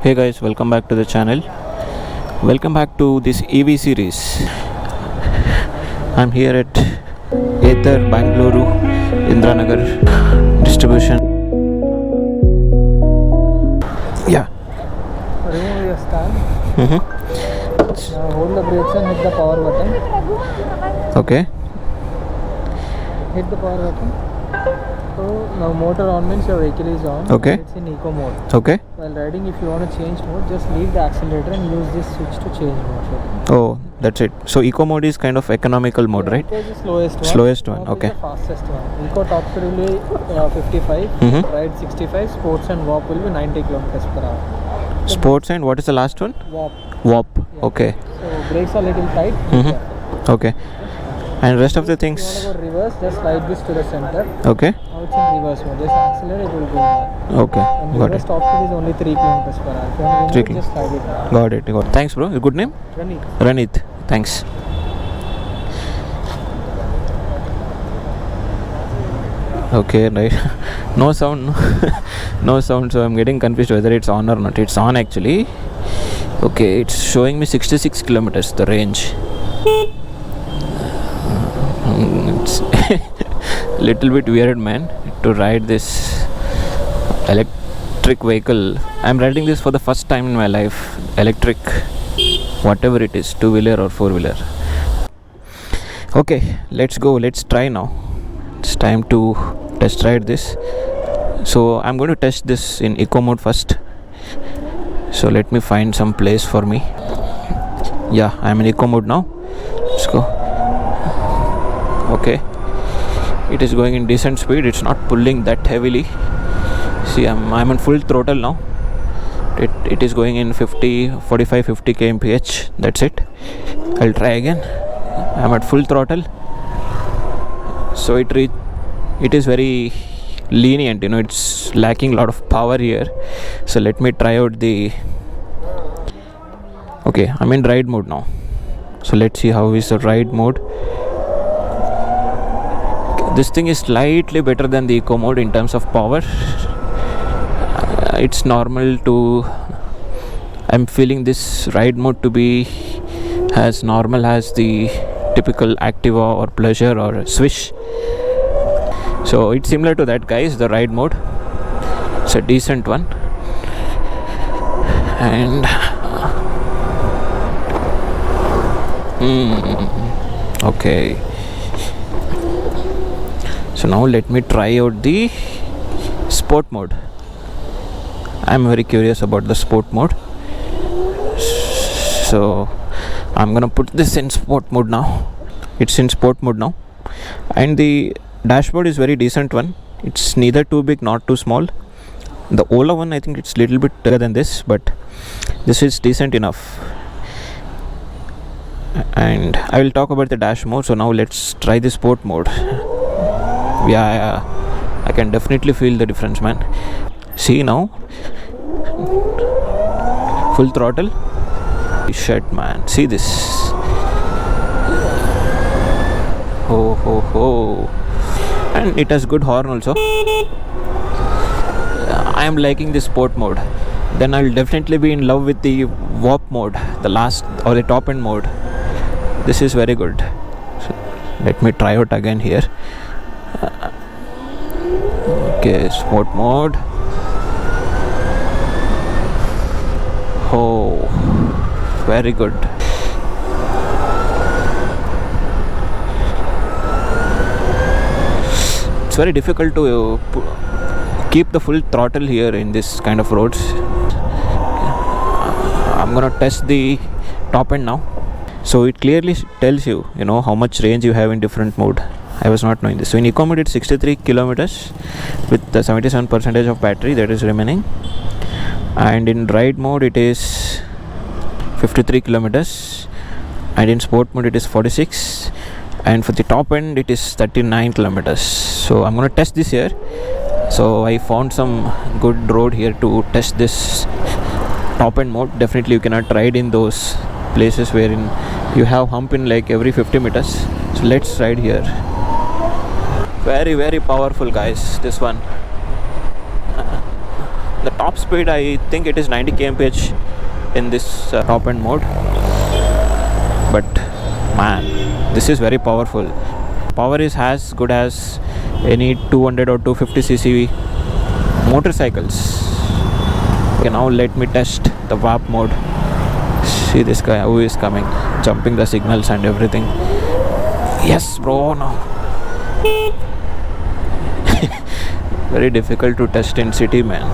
Hey guys, welcome back to the channel. Welcome back to this EV series. I'm here at Ether Bangalore Indranagar distribution. Yeah. Remove your stand. Now hold the brakes and hit the power button. Okay. Hit the power button. So now motor on means your vehicle is on. Okay. It's in eco mode. Okay. While riding, if you want to change mode, just leave the accelerator and use this switch to change mode. Oh, that's it. So eco mode is kind of economical mode, right? Eco is the slowest one. Slowest one, Warp okay. is the fastest one. Eco top speed will be 55, Mhm. ride 65, sports and warp will be 90 kilometers per hour. Sports and what is the last one? Warp. Warp. Yeah. Okay. So brakes are little tight. Mhm. Yeah. Okay. And rest of the If you things. want to go reverse, just slide this to the center. Okay. Now it's in reverse mode. Just accelerate, it will go down. Okay. And Got reverse it. top speed is only 3 kilometers per hour. If you want to 3 remove it, just slide it down. Got it. Got it. Thanks, bro. Your good name? Running. Ranit. Thanks. Okay, right. No sound. No sound. So I'm getting confused whether it's on or not. It's on actually. Okay, it's showing me 66 kilometers the range. It's little bit weird, man, to ride this electric vehicle. I'm riding this for the first time in my life. Electric, whatever it is, two-wheeler or four-wheeler. Okay, let's go. Let's try now. It's time to test ride this. So I'm going to test this in eco mode first. So let me find some place for me. Yeah, I'm in eco mode now. Let's go. Okay, it is going in decent speed. It's not pulling that heavily. See, I'm on full throttle now. It is going in 45 50 kmph. That's it. I'll try again. I'm at full throttle. So it is very lenient, it's lacking a lot of power here. So let me try out the. Okay, I'm in ride mode now. So let's see how is the ride mode. This thing is slightly better than the eco mode in terms of power. It's normal to. I'm feeling this ride mode to be as normal as the typical Activa or Pleasure or Swish. So it's similar to that, guys, the ride mode. It's a decent one. And okay. So now let me try out the sport mode. I'm very curious about the sport mode. So I'm gonna put this in sport mode now. It's in sport mode now. And the dashboard is very decent one. It's neither too big nor too small. The Ola one, I think it's little bit bigger than this, but this is decent enough. And I will talk about the dash mode. So now let's try the sport mode. Yeah, I can definitely feel the difference, man. See now, full throttle. Shit, man. See this. Ho ho ho. And it has good horn also. I am liking the sport mode. Then I'll definitely be in love with the warp mode, the last or the top end mode. This is very good. So let me try out again here. Okay, sport mode. Oh, very good. It's very difficult to keep the full throttle here in this kind of roads. I'm gonna test the top end now. So it clearly tells you, how much range you have in different mode. I was not knowing this. So in eco mode it's 63 kilometers with the 77% of battery that is remaining. And in ride mode it is 53 kilometers. And in sport mode it is 46. And for the top end it is 39 kilometers. So I'm gonna test this here. So I found some good road here to test this top end mode. Definitely you cannot ride in those places wherein you have hump in like every 50 meters. So let's ride here. Very powerful, guys, this one. The top speed, I think it is 90 kmph in this top end mode. But man, this is very powerful. Power is as good as any 200 or 250cc motorcycles. Okay, now let me test the warp mode. See this guy who is coming, jumping the signals and everything. Yes, bro. No. Very difficult to test in city, man.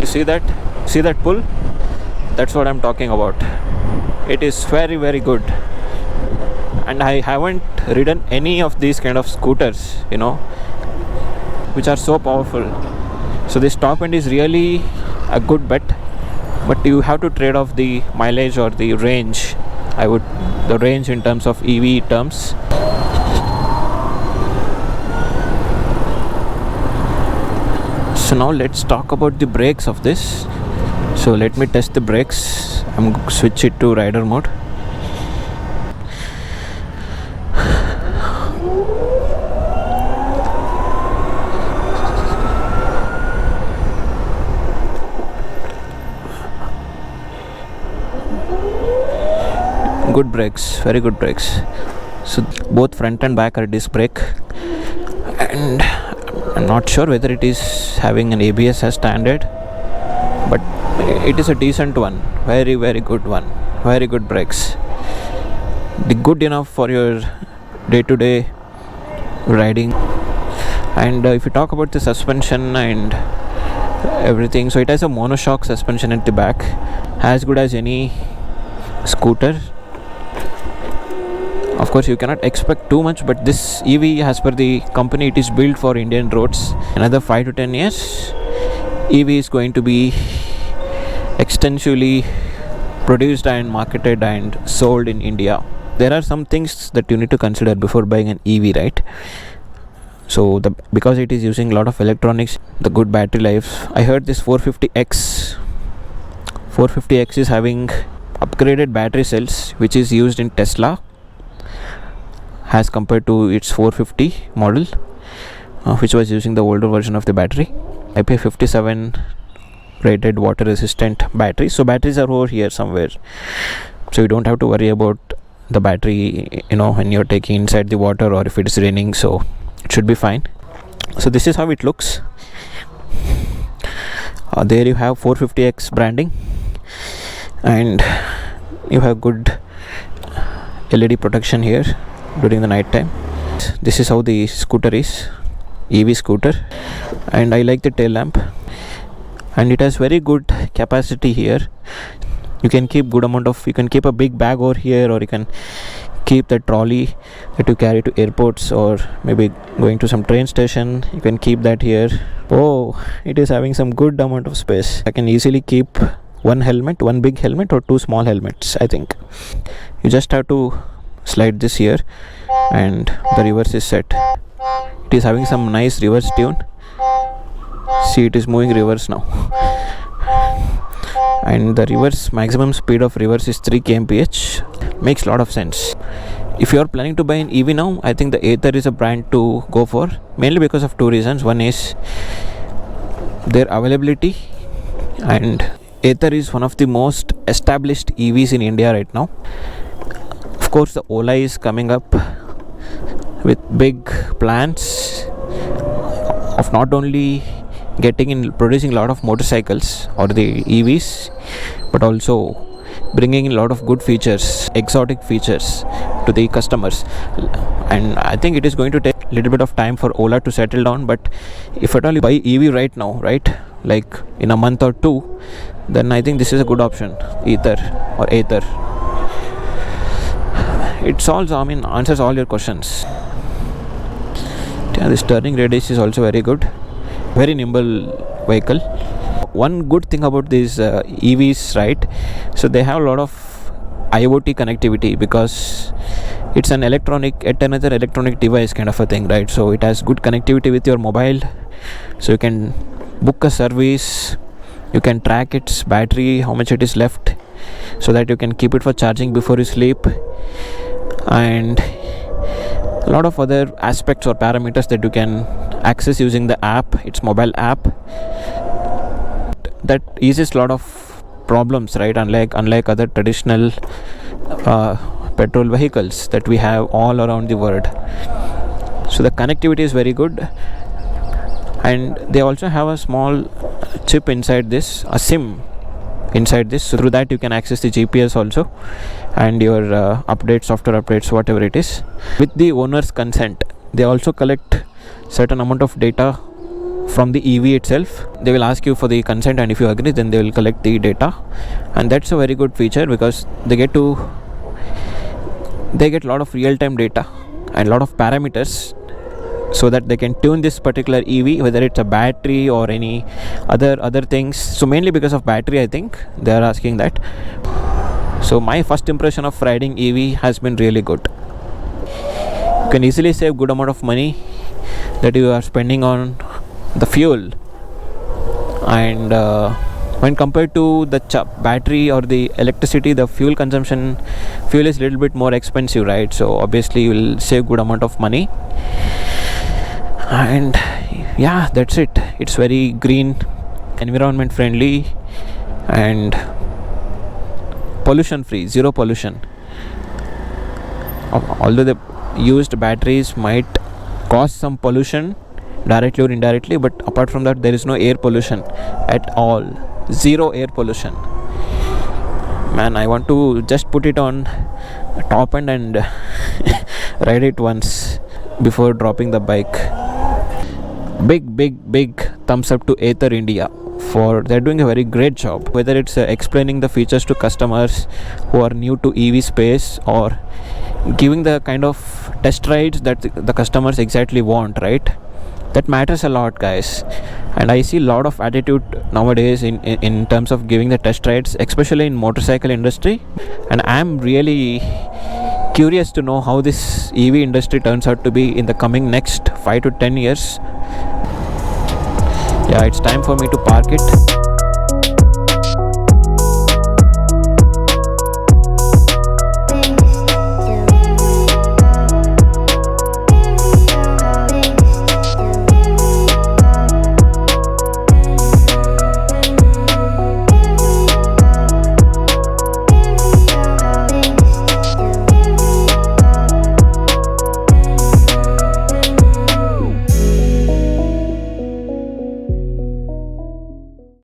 You see that? See that pull? That's what I'm talking about. It is very, very good. And I haven't ridden any of these kind of scooters, which are so powerful. So this top end is really a good bet, but you have to trade off the mileage or the range. The range in terms of EV terms. So now let's talk about the brakes of this. So let me test the brakes. I'm going to switch it to rider mode. Good brakes, very good brakes. So both front and back are disc brake, and I'm not sure whether it is having an ABS as standard, but it is a decent one. Very, very good one. Very good brakes. Good enough for your day-to-day riding. And if you talk about the suspension and everything, so it has a monoshock suspension at the back, as good as any scooter. Of course, you cannot expect too much, but this EV, as per the company, it is built for Indian roads. Another 5 to 10 years, EV is going to be extensively produced and marketed and sold in India. There are some things that you need to consider before buying an EV, right? So because it is using a lot of electronics, the good battery life. I heard this 450X is having upgraded battery cells, which is used in Tesla as compared to its 450 model, which was using the older version of the battery. IP57 rated water resistant battery. So batteries are over here somewhere, so you don't have to worry about the battery when you're taking inside the water or if it is raining, so it should be fine. So this is how it looks. There you have 450X branding, and you have good LED protection here during the night time. This is how the scooter is, EV scooter, and I like the tail lamp, and it has very good capacity here. You can keep you can keep a big bag over here, or you can keep the trolley that you carry to airports or maybe going to some train station. You can keep that here. Oh, it is having some good amount of space. I can easily keep one big helmet or two small helmets. I think you just have to slide this here and the reverse is set. It is having some nice reverse tune. See, it is moving reverse now, and the reverse maximum speed of reverse is 3 kmph. Makes a lot of sense. If you are planning to buy an EV now, I think the Ather is a brand to go for, mainly because of two reasons. One is their availability, and Ather is one of the most established EVs in India right now. Of course, the Ola is coming up with big plans of not only producing a lot of motorcycles or the EVs, but also bringing in a lot of good features, exotic features to the customers. And I think it is going to take a little bit of time for Ola to settle down, but if at all you buy EV right now, right, like in a month or two, then I think this is a good option. Ather. It answers all your questions. Yeah, this turning radius is also very good. Very nimble vehicle. One good thing about these EVs, right, so they have a lot of IoT connectivity, because it's another electronic device kind of a thing, right? So it has good connectivity with your mobile, so you can book a service, you can track its battery, how much it is left, so that you can keep it for charging before you sleep. And a lot of other aspects or parameters that you can access using the app. It's mobile app that eases a lot of problems, right? Unlike other traditional petrol vehicles that we have all around the world. So the connectivity is very good, and they also have a small chip inside this, a SIM inside this, so through that you can access the GPS also and your updates, software updates, whatever it is, with the owner's consent. They also collect certain amount of data from the EV itself. They will ask you for the consent, and if you agree, then they will collect the data. And that's a very good feature because they get a lot of real-time data and a lot of parameters, so that they can tune this particular EV, whether it's a battery or any other things. So mainly because of battery, I think they are asking that. So my first impression of riding EV has been really good. You can easily save good amount of money that you are spending on the fuel, and when compared to the battery or the electricity, the fuel is a little bit more expensive, right? So obviously you will save good amount of money. And yeah, that's it. It's very green, environment friendly, and pollution free, zero pollution. Although the used batteries might cause some pollution directly or indirectly, but apart from that, there is no air pollution at all. Zero air pollution. Man, I want to just put it on top end and ride it once before dropping the bike. Big thumbs up to Ather India, for they're doing a very great job, whether it's explaining the features to customers who are new to EV space, or giving the kind of test rides that the customers exactly want, right? That matters a lot, guys. And I see a lot of attitude nowadays in terms of giving the test rides, especially in motorcycle industry. And I'm really curious to know how this EV industry turns out to be in the coming next 5 to 10 years. Yeah, it's time for me to park it.